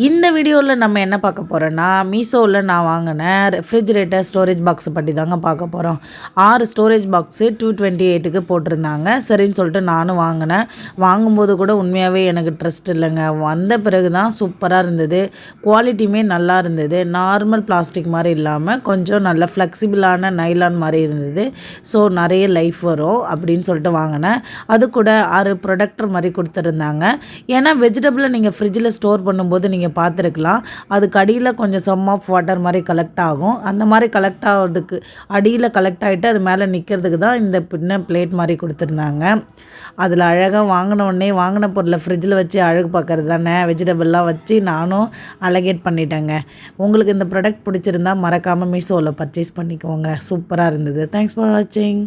இந்த வீடியோவில் நம்ம என்ன பார்க்க போகிறோன்னா மீஷோவில் நான் வாங்கின ரெஃப்ரிஜிரேட்டர் ஸ்டோரேஜ் பாக்ஸை பற்றி தாங்க பார்க்க போகிறோம். 6 ஸ்டோரேஜ் பாக்ஸு 228க்கு போட்டிருந்தாங்க. சரின்னு சொல்லிட்டு நானும் வாங்கினேன். வாங்கும்போது கூட உண்மையாகவே எனக்கு ட்ரஸ்ட் இல்லைங்க. வந்த பிறகு தான் சூப்பராக இருந்தது. குவாலிட்டியுமே நல்லா இருந்தது. நார்மல் பிளாஸ்டிக் மாதிரி இல்லாமல் கொஞ்சம் நல்ல ஃப்ளெக்சிபிளான நைலான் மாதிரி இருந்தது. ஸோ நிறைய லைஃப் வரும் அப்படின்னு சொல்லிட்டு வாங்கினேன். அது கூட 6 ப்ரொடக்டர் மாதிரி கொடுத்துருந்தாங்க. ஏன்னா வெஜிடபிளை நீங்கள் ஃப்ரிட்ஜில் ஸ்டோர் பண்ணும்போது நீங்கள் பார்த்துருக்கலாம். அதுக்கு அடியில் கொஞ்சம் சம் ஆஃப் வாட்டர் மாதிரி கலெக்ட் ஆகும். அந்த மாதிரி கலெக்ட் ஆகிறதுக்கு அடியில் கலெக்ட் ஆகிட்டு அது மேலே நிற்கிறதுக்கு தான் இந்த பின்ன பிளேட் மாதிரி கொடுத்துருந்தாங்க. அதில் அழகாக வாங்கின பொருளை ஃப்ரிட்ஜில் வச்சு அழகு பார்க்குறது தானே. வெஜிடபிள்லாம் வச்சு நானும் அலகேட் பண்ணிட்டேங்க. உங்களுக்கு இந்த ப்ராடக்ட் பிடிச்சிருந்தா மறக்காமல் மீஷோவில் பர்ச்சேஸ் பண்ணிக்கோங்க. சூப்பராக இருந்தது. தேங்க்ஸ் ஃபார் வாட்சிங்.